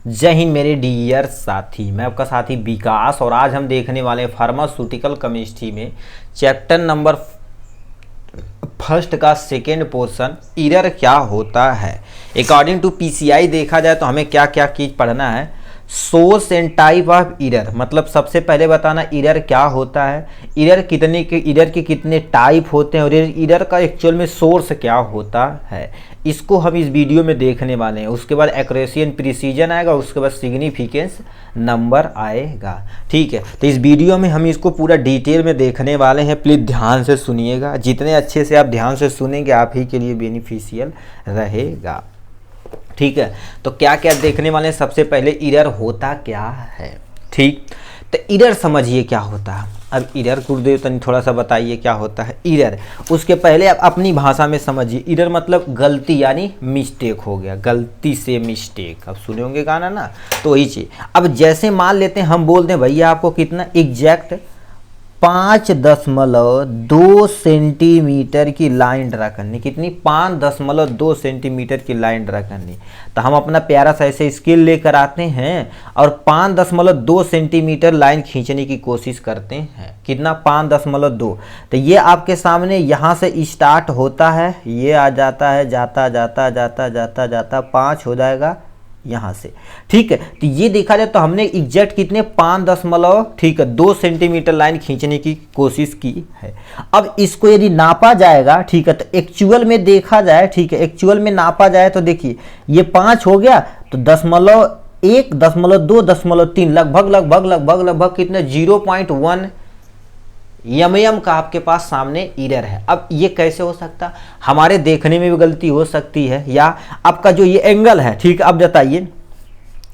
जय हिंद मेरे डियर साथी, मैं आपका साथी विकास। और आज हम देखने वाले हैं फार्मास्यूटिकल केमिस्ट्री में चैप्टर नंबर फर्स्ट का सेकेंड पोर्शन, ईरर क्या होता है। अकॉर्डिंग टू पीसीआई देखा जाए तो हमें क्या क्या चीज़ पढ़ना है। Source and type of error, मतलब सबसे पहले बताना ईरर क्या होता है, ईरर के कितने टाइप होते हैं और ईरर का एक्चुअल में सोर्स क्या होता है, इसको हम इस वीडियो में देखने वाले हैं। उसके बाद एक्यूरेसी एंड प्रिसीजन आएगा, उसके बाद सिग्निफिकेंस नंबर आएगा। ठीक है, तो इस वीडियो में हम इसको पूरा डिटेल में देखने वाले हैं। प्लीज़ ध्यान से सुनिएगा, जितने अच्छे से आप ध्यान से सुनेंगे आप ही के लिए बेनिफिशियल रहेगा। ठीक है, तो क्या क्या देखने वाले हैं। सबसे पहले ईरर होता क्या है। ठीक, तो ईरर समझिए क्या होता है। अब ईरर गुरुदेव तनी थोड़ा सा बताइए क्या होता है ईरर। उसके पहले आप अपनी भाषा में समझिए। ईरर मतलब गलती, यानी मिस्टेक हो गया, गलती से मिस्टेक। अब सुने होंगे गाना ना, तो वही चीज़। अब जैसे मान लेते हैं हम बोलते हैं भैया आपको कितना एग्जैक्ट 5.2 सेंटीमीटर की लाइन ड्रा करनी। कितनी? 5.2 सेंटीमीटर की लाइन ड्रा करनी। तो हम अपना प्यारा सा ऐसे स्केल लेकर आते हैं और 5.2 सेंटीमीटर लाइन खींचने की कोशिश करते हैं। कितना? 5.2। तो ये आपके सामने यहाँ से स्टार्ट होता है, ये आ जाता है, जाता जाता जाता जाता जाता 5 हो जाएगा यहाँ से। ठीक है, तो ये देखा जाए तो हमने एग्जैक्ट कितने 5.2 सेंटीमीटर लाइन खींचने की कोशिश की है। अब इसको यदि नापा जाएगा, ठीक है, तो एक्चुअल में देखा जाए, ठीक है, एक्चुअल में नापा जाए तो देखिए ये 5 हो गया, तो 0.1, 0.2, 0.3 लगभग कितने 0.1 यम का आपके पास सामने ईरर है। अब ये कैसे हो सकता? हमारे देखने में भी गलती हो सकती है, या आपका जो ये एंगल है, ठीक है, अब बताइए।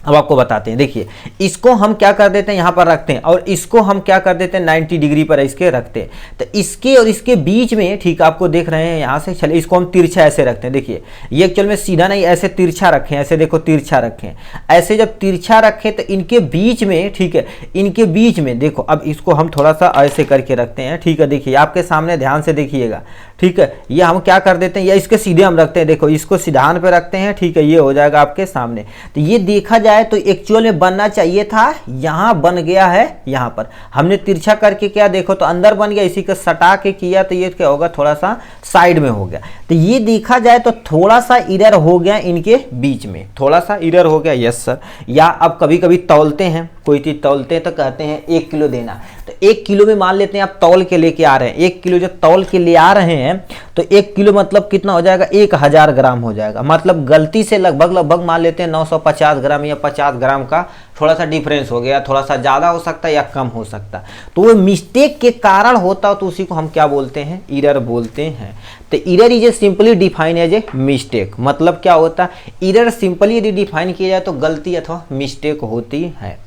अब आपको बताते हैं, देखिए इसको हम क्या कर देते हैं यहाँ पर रखते हैं, और इसको हम क्या कर देते हैं 90 डिग्री पर इसके रखते हैं। तो इसके और इसके बीच में, ठीक आपको देख रहे हैं यहाँ से, चलिए इसको हम तिरछा ऐसे रखते हैं। देखिए ये एक्चुअल में सीधा नहीं, ऐसे तिरछा रखें, ऐसे देखो तिरछा रखें। ऐसे जब तिरछा रखें तो इनके बीच में, ठीक है, इनके बीच में देखो, अब इसको हम थोड़ा सा ऐसे करके रखते हैं। ठीक है, देखिए आपके सामने ध्यान से देखिएगा। ठीक है, ये हम क्या कर देते हैं, या इसके सीधे हम रखते हैं, देखो इसको सीधान पे रखते हैं। ठीक है, ये हो जाएगा आपके सामने। तो ये देखा जाए तो एक्चुअल में बनना चाहिए था, यहाँ बन गया है, यहाँ पर हमने तिरछा करके क्या देखो तो अंदर बन गया, इसी को सटा के किया तो ये क्या होगा, थोड़ा सा साइड में हो गया। तो ये देखा जाए तो थोड़ा सा इरर हो गया इनके बीच में, थोड़ा सा इरर हो गया। Yes sir. या अब कभी कभी तौलते हैं, कोई चीज तौलते हैं तो कहते हैं 1 किलो देना, तो 1 किलो में मान लेते हैं आप तौल के लेके आ रहे हैं। 1 किलो जब तौल के ले आ रहे हैं तो 1 किलो मतलब कितना हो जाएगा, 1000 ग्राम हो जाएगा। मतलब गलती से लगभग मान लेते हैं 950 ग्राम या 50 ग्राम का थोड़ा सा डिफरेंस हो गया, थोड़ा सा ज़्यादा हो सकता है या कम हो सकता है। तो वो मिस्टेक के कारण होता है, तो उसी को हम क्या बोलते हैं, ईरर बोलते हैं। तो error is a simply define as a mistake. मतलब क्या होता है, ईरर सिंपली यदि डिफाइन किया जाए तो गलती अथवा मिस्टेक होती है।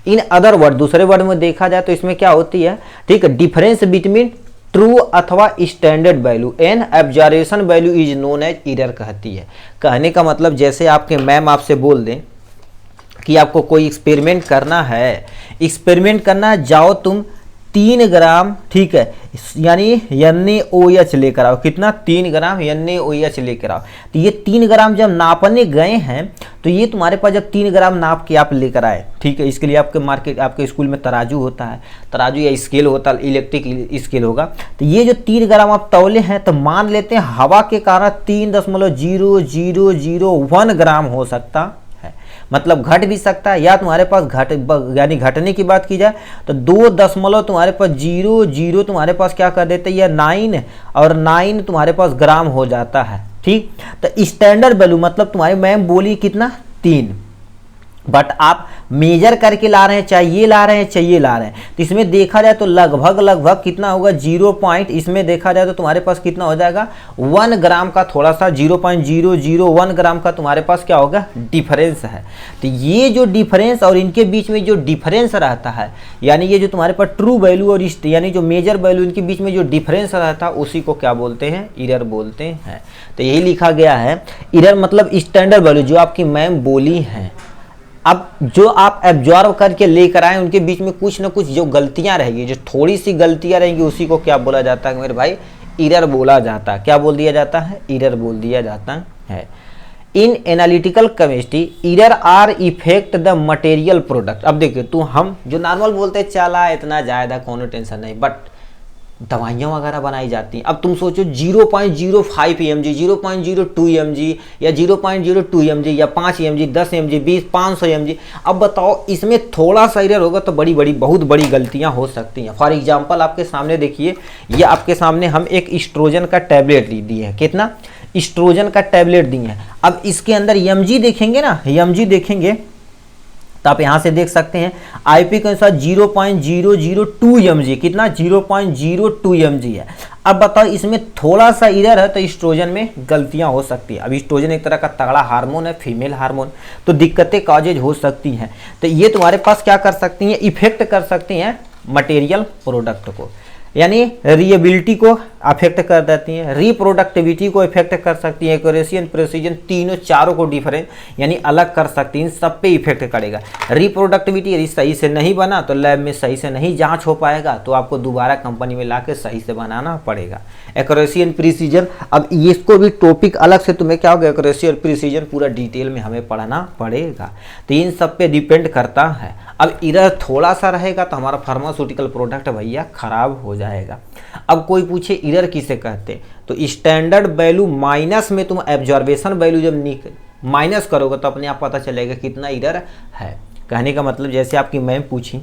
इन अदर वर्ड, दूसरे वर्ड में देखा जाए तो इसमें क्या होती है, ठीक है, डिफरेंस बिटवीन ट्रू अथवा standard value and observation value is known as error कहती है। कहने का मतलब जैसे आपके मैम आपसे बोल दें कि आपको कोई एक्सपेरिमेंट करना है, जाओ तुम 3 ग्राम, ठीक है, यानी NaOH लेकर आओ। कितना? 3 ग्राम NaOH लेकर आओ। तो ये 3 ग्राम जब नापने गए हैं तो ये तुम्हारे पास जब 3 ग्राम नाप के आप लेकर आए, ठीक है, इसके लिए आपके स्कूल में तराजू होता है, तराजू या स्केल होता है, इलेक्ट्रिक स्केल होगा। तो ये जो 3 ग्राम आप तौले हैं, तो मान लेते हैं हवा के कारण 3.0001 ग्राम हो सकता है। मतलब घट भी सकता है, या तुम्हारे पास यानी घटने की बात की जाए तो 2 तुम्हारे पास 00 तुम्हारे पास क्या कर देते हैं, या 9 और 9 तुम्हारे पास ग्राम हो जाता है। ठीक, तो स्टैंडर्ड वैल्यू मतलब तुम्हारी मैम बोली कितना 3, बट आप मेजर करके ला रहे हैं, चाहिए ला रहे हैं, तो इसमें देखा जाए तो लगभग कितना होगा 0 पॉइंट, इसमें देखा जाए तो तुम्हारे पास कितना हो जाएगा 1 ग्राम का, थोड़ा सा 0.001 ग्राम का तुम्हारे पास क्या होगा डिफरेंस है। तो ये जो डिफरेंस और इनके बीच में जो डिफरेंस रहता है, यानी ये जो तुम्हारे पास ट्रू वैल्यू और यानी जो मेजर वैल्यू, इनके बीच में जो डिफरेंस रहता है उसी को क्या बोलते हैं, ईरर बोलते हैं। तो यही लिखा गया है, ईरर मतलब स्टैंडर्ड वैल्यू जो आपकी मैम बोली हैं। अब जो आप एब्जॉर्व करके लेकर आए उनके बीच में कुछ ना कुछ जो गलतियां रहेगी, जो थोड़ी सी गलतियां रहेंगी, उसी को क्या बोला जाता है मेरे भाई, ईरर बोला जाता है। क्या बोल दिया जाता है, ईरर बोल दिया जाता है। In analytical chemistry error are effect the material product. अब देखिए तू हम जो नॉर्मल बोलते हैं चला इतना ज़्यादा कोनो टेंशन नहीं, बट दवाइयाँ वगैरह बनाई जाती हैं। अब तुम सोचो 0.05 mg, 0.02 mg या 0.02 mg या 5 mg, 10 mg, 20, 500 mg। अब बताओ इसमें थोड़ा सा एरर होगा तो बहुत बड़ी गलतियां हो सकती हैं। फॉर एग्जांपल आपके सामने देखिए, ये आपके सामने हम एक एस्ट्रोजन का टैबलेट दिए हैं। कितना एस्ट्रोजन का टैबलेट दिए हैं। अब इसके अंदर mg देखेंगे ना, mg देखेंगे तो आप यहाँ से देख सकते हैं आईपी के अनुसार 0.002 mg, कितना 0.02 mg है। अब बताओ इसमें थोड़ा सा एरर है तो एस्ट्रोजन में गलतियां हो सकती है। अब एस्ट्रोजन एक तरह का तगड़ा हार्मोन है, फीमेल हार्मोन, तो दिक्कतें कॉजेज हो सकती हैं। तो ये तुम्हारे पास क्या कर सकती हैं, इफेक्ट कर सकती हैं मटेरियल प्रोडक्ट को, यानी रिएबिलिटी को अफेक्ट कर देती हैं, रिप्रोडक्टिविटी को इफेक्ट कर सकती है, एक्यूरेसी एंड प्रिसीजन, तीनों चारों को डिफरेंट यानी अलग कर सकती हैं। इन सब पे इफेक्ट करेगा। रिप्रोडक्टिविटी यदि सही से नहीं बना तो लैब में सही से नहीं जांच हो पाएगा, तो आपको दोबारा कंपनी में लाके सही से बनाना पड़ेगा। एक्यूरेसी एंड प्रिसीजन, अब इसको भी टॉपिक अलग से तुम्हें क्या होगा, एक्यूरेसी और प्रिसीजन पूरा डिटेल में हमें पढ़ना पड़ेगा। तो इन सब पे डिपेंड करता है। अब एरर थोड़ा सा रहेगा तो हमारा फार्मास्यूटिकल प्रोडक्ट भैया खराब हो जाएगा। अब कोई पूछे एरर किसे कहते हैं, तो स्टैंडर्ड वैल्यू माइनस में तुम एब्जॉर्बेशन वैल्यू जब माइनस करोगे तो अपने आप पता चलेगा कितना एरर है। कहने का मतलब जैसे आपकी मैम पूछी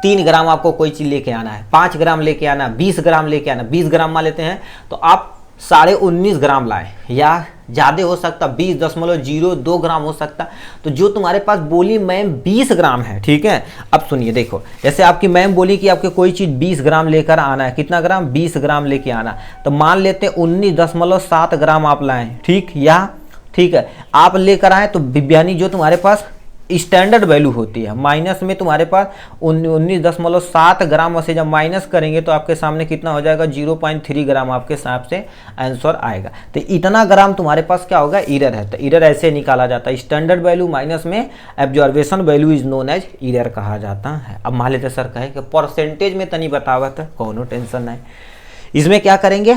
3 ग्राम आपको कोई चीज़ लेके आना है, 5 ग्राम लेके आना, 20 ग्राम लेके आना, 20 ग्राम मान लेते हैं तो आप 19.5 ग्राम लाए, या ज़्यादा हो सकता 20.02 ग्राम हो सकता। तो जो तुम्हारे पास बोली मैम 20 ग्राम है, ठीक है। अब सुनिए देखो, जैसे आपकी मैम बोली कि आपके कोई चीज़ 20 ग्राम लेकर आना है, कितना ग्राम 20 ग्राम लेके आना, तो मान लेते हैं 19.7 ग्राम आप लाएं, ठीक, या ठीक है आप लेकर आए तो विज्ञानी जो तुम्हारे पास स्टैंडर्ड वैल्यू होती है माइनस में तुम्हारे पास 19.7 ग्राम से जब माइनस करेंगे तो आपके सामने कितना हो जाएगा 0.3 ग्राम आपके हिसाब से आंसर आएगा। तो इतना ग्राम तुम्हारे पास क्या होगा एरर है। तो एरर ऐसे निकाला जाता है, स्टैंडर्ड वैल्यू माइनस में absorption value is known as error कहा जाता है। अब मान लेते सर कहे कि परसेंटेज में तनी बतावत है, कोनो टेंशन नहीं। इसमें क्या करेंगे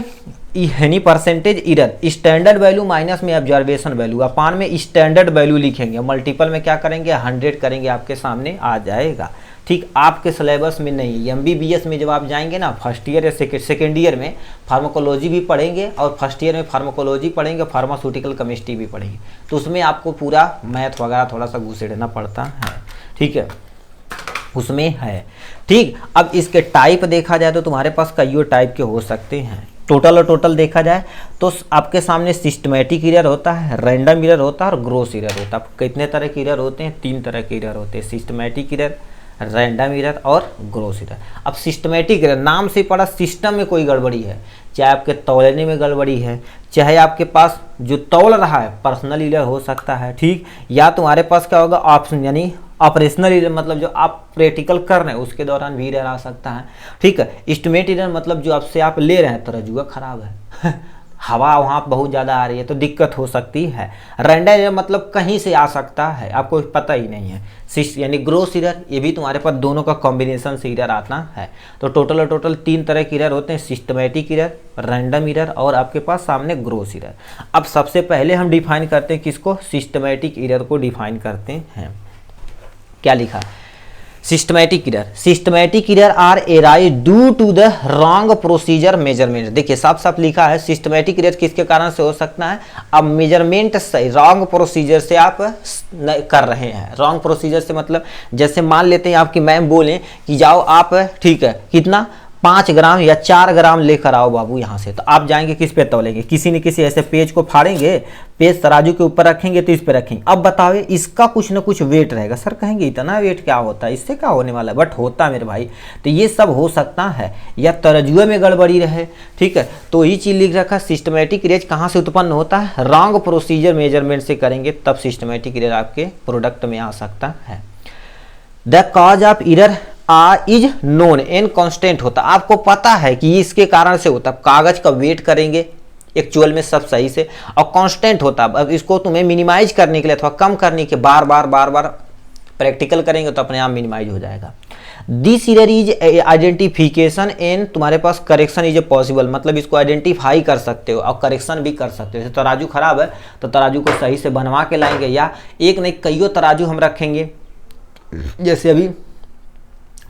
यानी percentage error standard value minus में ऑब्जर्वेशन वैल्यू अपान में स्टैंडर्ड वैल्यू लिखेंगे, मल्टीपल में क्या करेंगे 100 करेंगे, आपके सामने आ जाएगा। ठीक, आपके सिलेबस में नहीं है। एमबीबीएस में जब आप जाएंगे ना फर्स्ट ईयर या सेकेंड ईयर में फार्माकोलॉजी भी पढ़ेंगे और फर्स्ट ईयर में फार्माकोलॉजी पढ़ेंगे, फार्मास्यूटिकल केमिस्ट्री भी पढ़ेंगे, तो उसमें आपको पूरा मैथ वगैरह थोड़ा सा घुसेड़ना पड़ता है। ठीक है, उसमें है। ठीक, अब इसके टाइप देखा जाए तो तुम्हारे पास कईयों टाइप के हो सकते हैं। टोटल देखा जाए तो आपके सामने सिस्टमेटिक एरर होता है, रैंडम एरर होता है और ग्रोस एरर होता है। कितने तरह के एरर होते हैं? 3 तरह के एरर होते हैं, सिस्टमेटिक एरर, रैंडम एरर और ग्रोस एरर। अब सिस्टमेटिक एरर नाम से पड़ा सिस्टम में कोई गड़बड़ी है, चाहे आपके तौलने में गड़बड़ी है, चाहे आपके पास जो तौल रहा है पर्सनल एरर हो सकता है। ठीक, या तुम्हारे पास क्या होगा ऑप्शन यानी ऑपरेशनल एरर, मतलब जो आप प्रैक्टिकल कर रहे हैं उसके दौरान भी एरर आ सकता है। ठीक है, एस्टिमेट एरर मतलब जो आपसे आप ले रहे हैं तरजुआ खराब है हवा वहाँ बहुत ज़्यादा आ रही है तो दिक्कत हो सकती है। रैंडम एरर मतलब कहीं से आ सकता है, आपको पता ही नहीं है। यानी ग्रोस एरर, ये भी तुम्हारे पास दोनों का कॉम्बिनेशन से एरर आता है। तो टोटल 3 तरह के एरर होते हैं, सिस्टमेटिक एरर, रैंडम एरर और आपके पास सामने ग्रोस एरर। अब सबसे पहले हम डिफाइन करते हैं किसको, सिस्टमेटिक एरर को डिफाइन करते हैं। क्या लिखा? Systematic error, systematic error are arise due to the wrong procedure measurement. देखिए साफ साफ लिखा है सिस्टमेटिक एरर किसके कारण से हो सकता है, अब मेजरमेंट सही रॉन्ग प्रोसीजर से आप कर रहे हैं। रॉन्ग प्रोसीजर से मतलब जैसे मान लेते हैं आपकी मैम बोले कि जाओ आप, ठीक है, कितना 5 ग्राम या 4 ग्राम लेकर आओ बाबू यहाँ से, तो आप जाएंगे किस पे तौलेंगे, किसी न किसी ऐसे पेज को फाड़ेंगे, पेज तराजू के ऊपर रखेंगे तो इस पे रखेंगे। अब बताओ इसका कुछ ना कुछ वेट रहेगा, सर कहेंगे इतना वेट क्या होता है, इससे क्या होने वाला है, बट होता है मेरे भाई। तो ये सब हो सकता है, या तराजुए में गड़बड़ी रहे। ठीक है, तो ये चीज़ लिख रखा, सिस्टमेटिक एरर कहाँ से उत्पन्न होता है, रॉन्ग प्रोसीजर मेजरमेंट से करेंगे तब सिस्टमेटिक एरर आपके प्रोडक्ट में आ सकता है। The cause of error is known and constant होता, आपको पता है कि इसके कारण से होता। कागज का वेट करेंगे एक्चुअल में सब सही से, और कांस्टेंट होता। अब इसको तुम्हें मिनिमाइज करने के लिए अथवा कम करने के बार बार प्रैक्टिकल करेंगे तो अपने आप मिनिमाइज हो जाएगा। This error is identification and तुम्हारे पास करेक्शन इज ए पॉसिबल, मतलब इसको आइडेंटिफाई कर सकते हो और करेक्शन भी कर सकते हो। जैसे तराजू खराब है तो तराजू को सही से बनवा के लाएंगे, या एक नहीं कईयों तराजू हम रखेंगे। जैसे अभी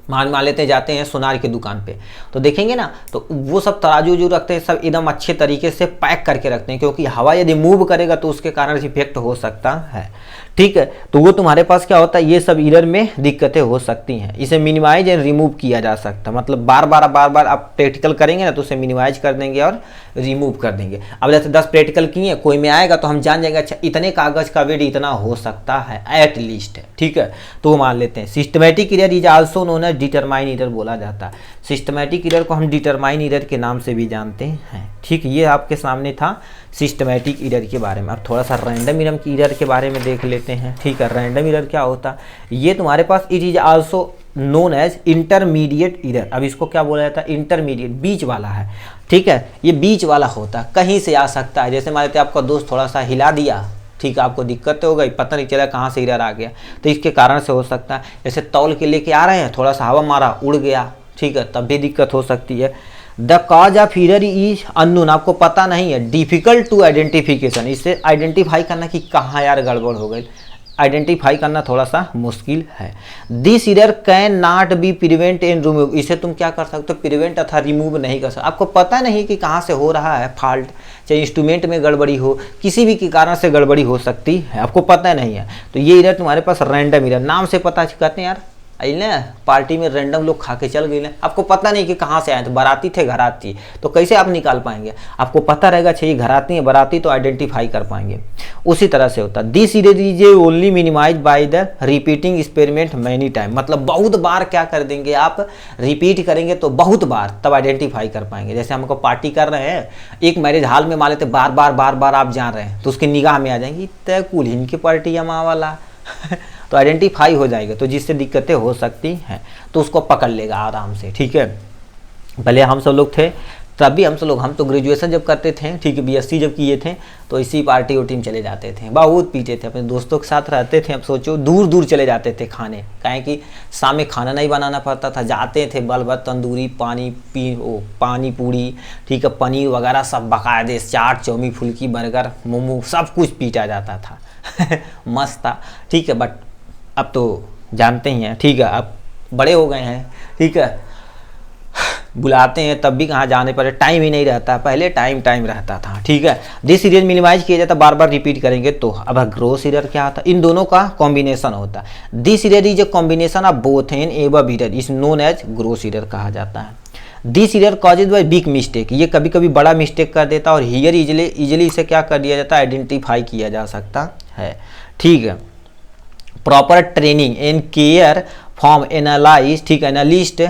मान लेते जाते हैं सोनार की दुकान पे तो देखेंगे ना, तो वो सब तराजू जो रखते हैं सब एकदम अच्छे तरीके से पैक करके रखते हैं, क्योंकि हवा यदि मूव करेगा तो उसके कारण इफेक्ट हो सकता है। ठीक है, तो वो तुम्हारे पास क्या होता है, ये सब एरर में दिक्कतें हो सकती हैं। इसे मिनिमाइज एंड रिमूव किया जा सकता है, मतलब बार बार आप प्रैक्टिकल करेंगे ना तो उसे मिनिमाइज कर देंगे और रिमूव कर देंगे। अब जैसे 10 प्रैक्टिकल किए, कोई में आएगा तो हम जान जाएंगे अच्छा इतने कागज का वेट इतना हो सकता है एट लीस्ट, ठीक है, तो वो मान लेते हैं। Systematic error is also known as determine error बोला जाता है। सिस्टमैटिक एरर को हम डिटरमाइन एरर के नाम से भी जानते हैं। ठीक, ये आपके सामने था सिस्टमैटिक एरर के बारे में। अब थोड़ा सा रैंडम एरर के बारे में देख लेते हैं। ठीक है, रैंडम एरर क्या होता है, ये तुम्हारे पास it is also known as intermediate error. अब इसको क्या बोला जाता है, इंटरमीडिएट, बीच वाला है। ठीक है, ये बीच वाला होता है, कहीं से आ सकता है। जैसे मान लेते आपका दोस्त थोड़ा सा हिला दिया, ठीक है, आपको दिक्कत हो गई, पता नहीं चला कहाँ से एरर आ गया, तो इसके कारण से हो सकता है। जैसे तौल के लेके आ रहे हैं, थोड़ा सा हवा मारा, उड़ गया, ठीक है, तब भी दिक्कत हो सकती है। The cause of error is unknown, आपको पता नहीं है। डिफिकल्ट टू आइडेंटिफिकेशन, इससे आइडेंटिफाई करना कि कहाँ यार गड़बड़ हो गई, आइडेंटिफाई करना थोड़ा सा मुश्किल है। This error can not be prevent and remove, इसे तुम क्या कर सकते हो, प्रिवेंट अथा रिमूव नहीं कर सकते। आपको पता नहीं कि कहाँ से हो रहा है फॉल्ट, चाहे इंस्ट्रूमेंट में गड़बड़ी हो, किसी भी के कारण से गड़बड़ी हो सकती है, आपको पता नहीं है। तो ये एरर तुम्हारे पास रैंडम एरर, नाम से पता कहते हैं यार ना, पार्टी में रैंडम लोग खा के चल गए ना, आपको पता नहीं कि कहाँ से आए, तो बाराती थे घराती, तो कैसे आप निकाल पाएंगे। आपको पता रहेगा अच्छा ये घराती है बाराती, तो आइडेंटिफाई कर पाएंगे। उसी तरह से होता है। This error is only minimise by the repeating experiment many time, मतलब बहुत बार क्या कर देंगे आप, रिपीट करेंगे तो बहुत बार, तब आइडेंटिफाई कर पाएंगे। जैसे हमको पार्टी कर रहे हैं एक मैरिज हॉल में, मान लेते बार बार आप जा रहे हैं, तो उसकी निगाह में आ जाएंगी तय कुल की पार्टी है माँ वाला तो आइडेंटिफाई हो जाएगा, तो जिससे दिक्कतें हो सकती हैं तो उसको पकड़ लेगा आराम से। ठीक है, भले हम सब लोग थे तब भी, हम तो ग्रेजुएशन जब करते थे, ठीक है, बीएससी जब किए थे, तो इसी पार्टी वोटी में चले जाते थे, बहुत पीते थे, अपने दोस्तों के साथ रहते थे। अब सोचो दूर चले जाते थे खाने, काहे कि शाम में खाना नहीं बनाना पड़ता था, जाते थे बल तंदूरी पानी पूरी, ठीक है, पनीर वगैरह सब बाकायदे, चाट चौमी फुल्की बर्गर मोमो सब कुछ पीटा जाता था मस्त था। ठीक है, बट अब तो जानते ही हैं, ठीक है, अब बड़े हो गए हैं, ठीक है, बुलाते हैं तब भी कहाँ जाने पर टाइम ही नहीं रहता, पहले टाइम रहता था। ठीक है, दिस एरर मिनिमाइज किया जाता, बार बार रिपीट करेंगे तो। अब ग्रोस एरर क्या होता है, इन दोनों का कॉम्बिनेशन होता है। This error is a combination of both an above error, is known as gross error कहा जाता है। This error causes by big mistake, ये कभी कभी बड़ा मिस्टेक कर देता और हियर इजिली इसे क्या कर दिया जाता है, आइडेंटिफाई किया जा सकता है। ठीक है, proper training and care from analyse, ठीक है, analyst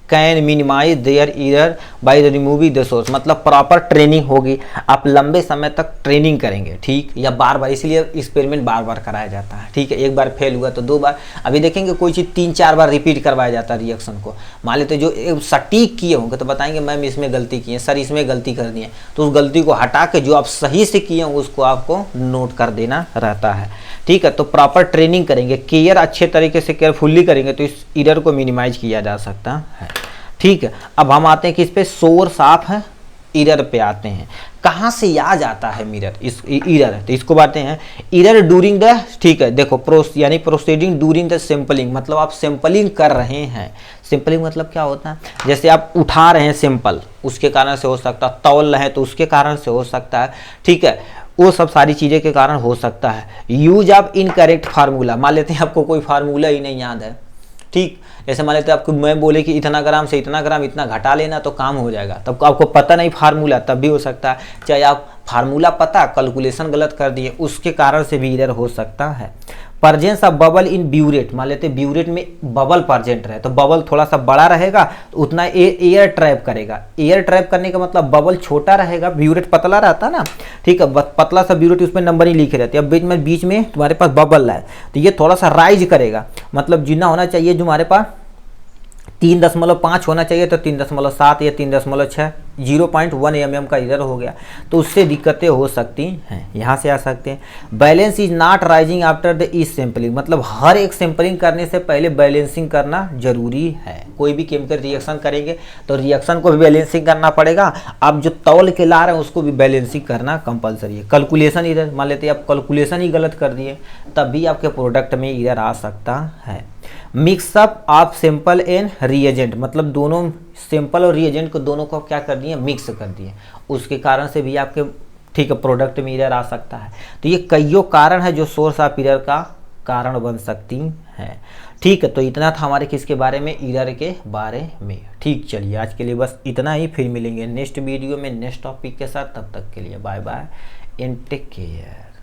can minimise their error by removing the source, मतलब प्रॉपर ट्रेनिंग होगी, आप लंबे समय तक ट्रेनिंग करेंगे, ठीक, या बार, इसलिए एक्सपेरिमेंट बार कराया जाता है। ठीक है, एक बार फेल हुआ तो 2 बार, अभी देखेंगे कोई चीज़ 3-4 बार रिपीट करवाया जाता है रिएक्शन को। मान लेते जो सटीक किए होंगे तो बताएंगे मैम इसमें गलती की है, सर इसमें गलती कर दी है, तो उस गलती को हटा के जो आप सही से किए होंगे उसको आपको नोट कर देना रहता है। ठीक है, तो प्रॉपर ट्रेनिंग करेंगे, केयर अच्छे तरीके से केयरफुल्ली करेंगे तो इस एरर को मिनिमाइज किया जा सकता है। ठीक है, अब हम आते हैं कि इस पे सोर्स ऑफ है एरर पे आते हैं, कहाँ से आ जाता है मिरर इस एरर, तो इसको बातें हैं एरर डूरिंग द, ठीक है, देखो यानी प्रोसीडिंग डूरिंग द सैंपलिंग, मतलब आप सैंपलिंग कर रहे हैं। सैंपलिंग मतलब क्या होता है, जैसे आप उठा रहे हैं सैंपल, उसके कारण से हो सकता है, तौल रहे हैं तो उसके कारण से हो सकता है। ठीक है, वो सब सारी चीज़ें के कारण हो सकता है। यूज ऑफ इनकरेक्ट फार्मूला, मान लेते हैं आपको कोई फार्मूला ही नहीं याद है, ठीक, जैसे मान लेते हैं आपको मैं बोले कि इतना ग्राम से इतना ग्राम इतना घटा लेना तो काम हो जाएगा, तब आपको पता नहीं फार्मूला, तब भी हो सकता है। चाहे आप फार्मूला पता, कैलकुलेशन गलत कर दिए, उसके कारण से भी एरर हो सकता है। Presence of bubble in burette, मान लेते ब्यूरेट में बबल प्रेजेंट रहे, तो बबल थोड़ा सा बड़ा रहेगा तो उतना एयर ट्रैप करेगा। एयर ट्रैप करने का मतलब बबल छोटा रहेगा, ब्यूरेट पतला रहता है ना, ठीक है, पतला सा ब्यूरेट, उसमें नंबर ही लिखे रहते हैं। अब बीच में तुम्हारे पास बबल है तो ये थोड़ा सा राइज करेगा, मतलब जितना होना चाहिए जो हमारे पास 3.5 होना चाहिए तो 3.7 या 3.6 0.1 mm का एरर हो गया, तो उससे दिक्कतें हो सकती हैं। यहाँ से आ सकते हैं। Balance is not rising after the each sampling, मतलब हर एक सैम्पलिंग करने से पहले बैलेंसिंग करना जरूरी है। कोई भी केमिकल रिएक्शन करेंगे तो रिएक्शन को भी बैलेंसिंग करना पड़ेगा, आप जो तौल के ला रहे हैं उसको भी बैलेंसिंग करना कंपलसरी है। कैलकुलेशन एरर, मान लेते हैं आप कैलकुलेशन ही गलत कर दिए, तब भी आपके प्रोडक्ट में एरर आ सकता है। Mixup of sample and reagent, मतलब दोनों सैंपल और रिएजेंट को दोनों को क्या कर दिए, मिक्स कर दिए, उसके कारण से भी आपके ठीक है प्रोडक्ट में एरर आ सकता है। तो ये कईयों कारण है जो सोर्स ऑफ एरर का कारण बन सकती हैं। ठीक है, तो इतना था हमारे किसके बारे में, एरर के बारे में। ठीक, चलिए आज के लिए बस इतना ही, फिर मिलेंगे नेक्स्ट वीडियो में नेक्स्ट टॉपिक के साथ। तब तक के लिए bye bye and take care.